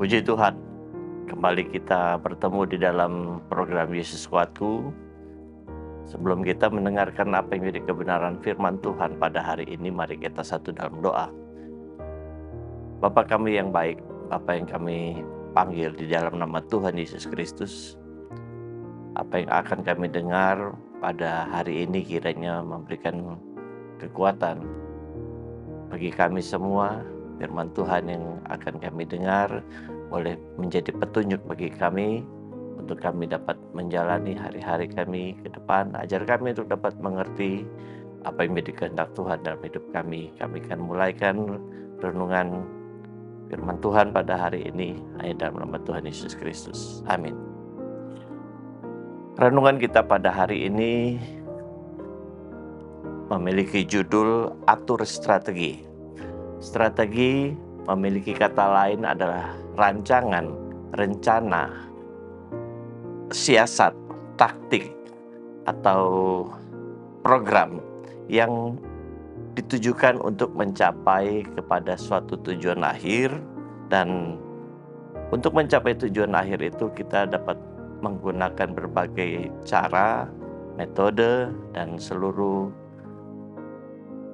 Puji Tuhan, kembali kita bertemu di dalam program Yesus Kuatku. Sebelum kita mendengarkan apa yang menjadi kebenaran firman Tuhan pada hari ini, mari kita satu dalam doa. Bapa kami yang baik, Bapa yang kami panggil di dalam nama Tuhan Yesus Kristus, apa yang akan kami dengar pada hari ini kiranya memberikan kekuatan bagi kami semua. Firman Tuhan yang akan kami dengar boleh menjadi petunjuk bagi kami untuk kami dapat menjalani hari-hari kami ke depan. Ajar kami untuk dapat mengerti apa yang menjadi kehendak Tuhan dalam hidup kami. Kami akan mulaikan renungan firman Tuhan pada hari ini hanya dalam nama Tuhan Yesus Kristus. Amin. Renungan kita pada hari ini memiliki judul Atur Strategi. Strategi memiliki kata lain adalah rancangan, rencana, siasat, taktik, atau program yang ditujukan untuk mencapai kepada suatu tujuan akhir. Dan untuk mencapai tujuan akhir itu kita dapat menggunakan berbagai cara, metode, dan seluruh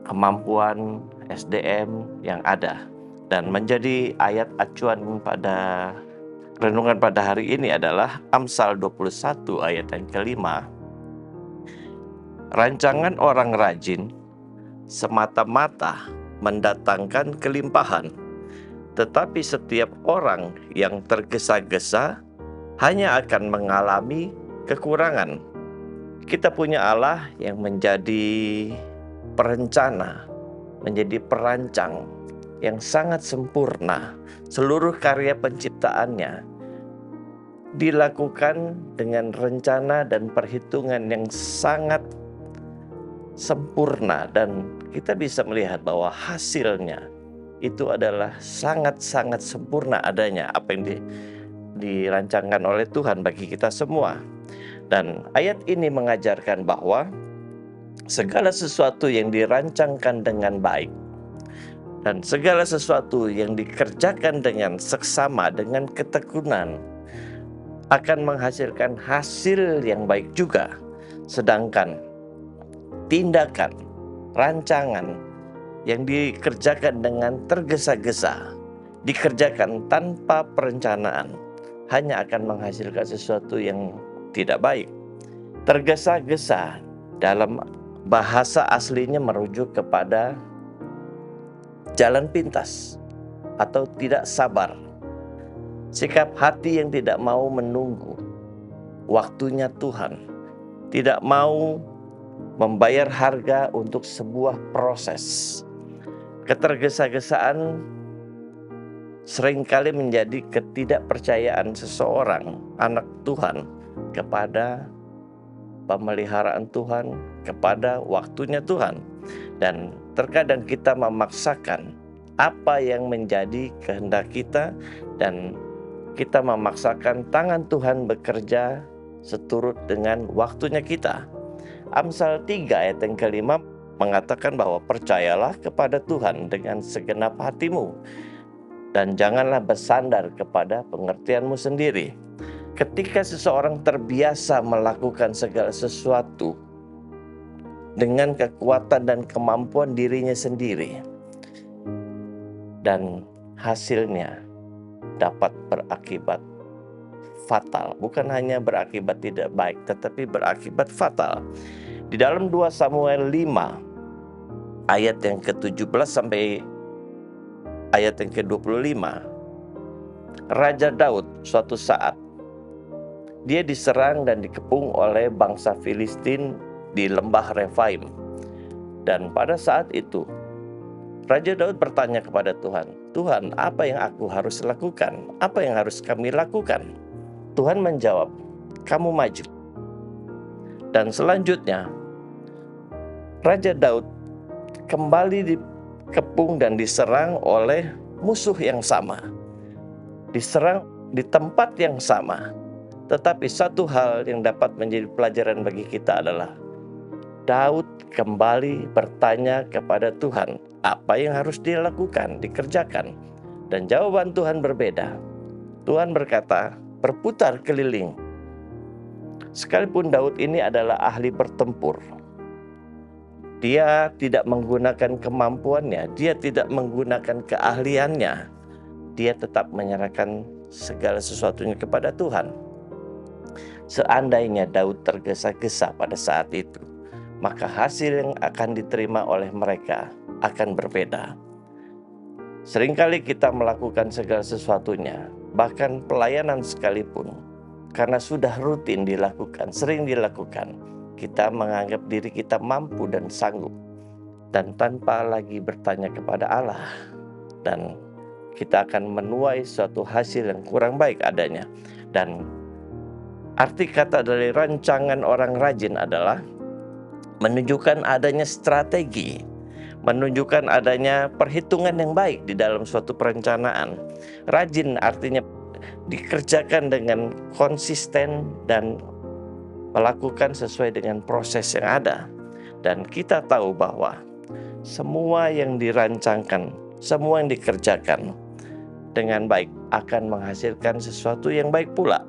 kemampuan SDM yang ada. Dan menjadi ayat acuan pada renungan pada hari ini adalah Amsal 21 ayat yang kelima. Rancangan orang rajin semata-mata mendatangkan kelimpahan, tetapi setiap orang yang tergesa-gesa hanya akan mengalami kekurangan. Kita punya Allah yang menjadi perencana, menjadi perancang yang sangat sempurna. Seluruh karya penciptaannya dilakukan dengan rencana dan perhitungan yang sangat sempurna, dan kita bisa melihat bahwa hasilnya itu adalah sangat-sangat sempurna adanya apa yang dirancangkan oleh Tuhan bagi kita semua. Dan ayat ini mengajarkan bahwa segala sesuatu yang dirancangkan dengan baik dan segala sesuatu yang dikerjakan dengan seksama, dengan ketekunan, akan menghasilkan hasil yang baik juga. Sedangkan tindakan, rancangan yang dikerjakan dengan tergesa-gesa, dikerjakan tanpa perencanaan, hanya akan menghasilkan sesuatu yang tidak baik. Tergesa-gesa dalam bahasa aslinya merujuk kepada jalan pintas atau tidak sabar. Sikap hati yang tidak mau menunggu waktunya Tuhan, tidak mau membayar harga untuk sebuah proses. Ketergesa-gesaan seringkali menjadi ketidakpercayaan seseorang, anak Tuhan, kepada pemeliharaan Tuhan, kepada waktunya Tuhan. Dan terkadang kita memaksakan apa yang menjadi kehendak kita, dan kita memaksakan tangan Tuhan bekerja seturut dengan waktunya kita. Amsal 3 ayat yang kelima mengatakan bahwa percayalah kepada Tuhan dengan segenap hatimu, dan janganlah bersandar kepada pengertianmu sendiri. Ketika seseorang terbiasa melakukan segala sesuatu dengan kekuatan dan kemampuan dirinya sendiri, dan hasilnya dapat berakibat fatal. Bukan hanya berakibat tidak baik, tetapi berakibat fatal. Di dalam 2 Samuel 5 ayat yang ke-17 sampai ayat yang ke-25, Raja Daud suatu saat dia diserang dan dikepung oleh bangsa Filistin di lembah Refaim. Dan pada saat itu Raja Daud bertanya kepada Tuhan, "Tuhan, apa yang aku harus lakukan? Apa yang harus kami lakukan?" Tuhan menjawab, "Kamu maju." Dan selanjutnya Raja Daud kembali dikepung dan diserang oleh musuh yang sama, diserang di tempat yang sama. Tetapi satu hal yang dapat menjadi pelajaran bagi kita adalah Daud kembali bertanya kepada Tuhan apa yang harus dilakukan, dikerjakan. Dan jawaban Tuhan berbeda. Tuhan berkata, berputar keliling. Sekalipun Daud ini adalah ahli bertempur, dia tidak menggunakan kemampuannya, dia tidak menggunakan keahliannya, dia tetap menyerahkan segala sesuatunya kepada Tuhan. Seandainya Daud tergesa-gesa pada saat itu, maka hasil yang akan diterima oleh mereka akan berbeda. Seringkali kita melakukan segala sesuatunya, bahkan pelayanan sekalipun, karena sudah rutin dilakukan, sering dilakukan, kita menganggap diri kita mampu dan sanggup, dan tanpa lagi bertanya kepada Allah, dan kita akan menuai suatu hasil yang kurang baik adanya. Dan arti kata dari rancangan orang rajin adalah menunjukkan adanya strategi, menunjukkan adanya perhitungan yang baik di dalam suatu perencanaan. Rajin artinya dikerjakan dengan konsisten dan melakukan sesuai dengan proses yang ada. Dan kita tahu bahwa semua yang dirancangkan, semua yang dikerjakan dengan baik akan menghasilkan sesuatu yang baik pula.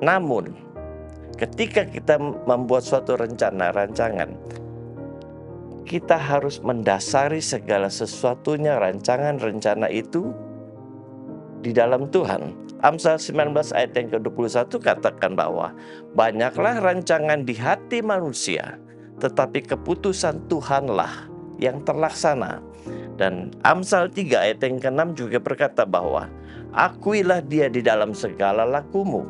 Namun, ketika kita membuat suatu rancangan, kita harus mendasari segala sesuatunya, rencana itu di dalam Tuhan. Amsal 19 ayat yang ke-21 katakan bahwa banyaklah rancangan di hati manusia, tetapi keputusan Tuhanlah yang terlaksana. Dan Amsal 3 ayat yang ke-6 juga berkata bahwa akuilah dia di dalam segala lakumu,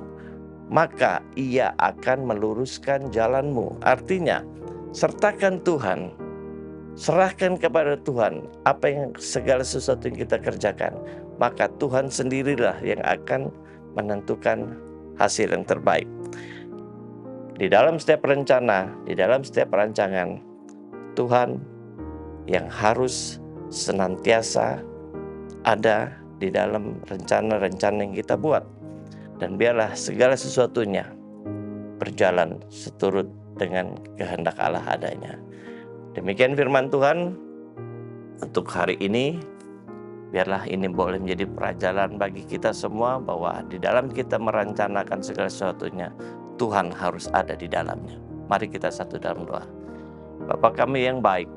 maka ia akan meluruskan jalanmu. Artinya, sertakan Tuhan, serahkan kepada Tuhan apa yang segala sesuatu yang kita kerjakan, maka Tuhan sendirilah yang akan menentukan hasil yang terbaik. Di dalam setiap rencana, di dalam setiap rancangan, Tuhan yang harus senantiasa ada di dalam rencana-rencana yang kita buat. Dan biarlah segala sesuatunya berjalan seturut dengan kehendak Allah adanya. Demikian firman Tuhan untuk hari ini. Biarlah ini boleh menjadi pelajaran bagi kita semua bahwa di dalam kita merencanakan segala sesuatunya, Tuhan harus ada di dalamnya. Mari kita satu dalam doa. Bapa kami yang baik,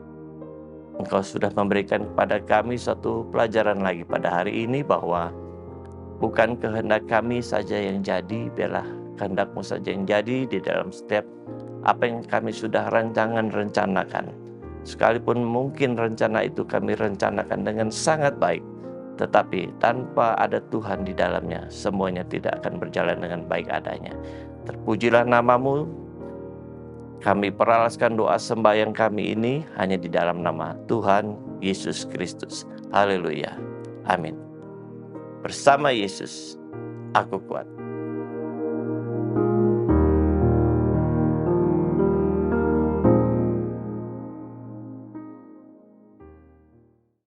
Engkau sudah memberikan kepada kami suatu pelajaran lagi pada hari ini bahwa bukan kehendak kami saja yang jadi, biarlah kehendak-Mu saja yang jadi di dalam setiap apa yang kami sudah rencanakan. Sekalipun mungkin rencana itu kami rencanakan dengan sangat baik, tetapi tanpa ada Tuhan di dalamnya, semuanya tidak akan berjalan dengan baik adanya. Terpujilah nama-Mu. Kami peralaskan doa sembahyang kami ini hanya di dalam nama Tuhan Yesus Kristus. Haleluya. Amin. Bersama Yesus, aku kuat.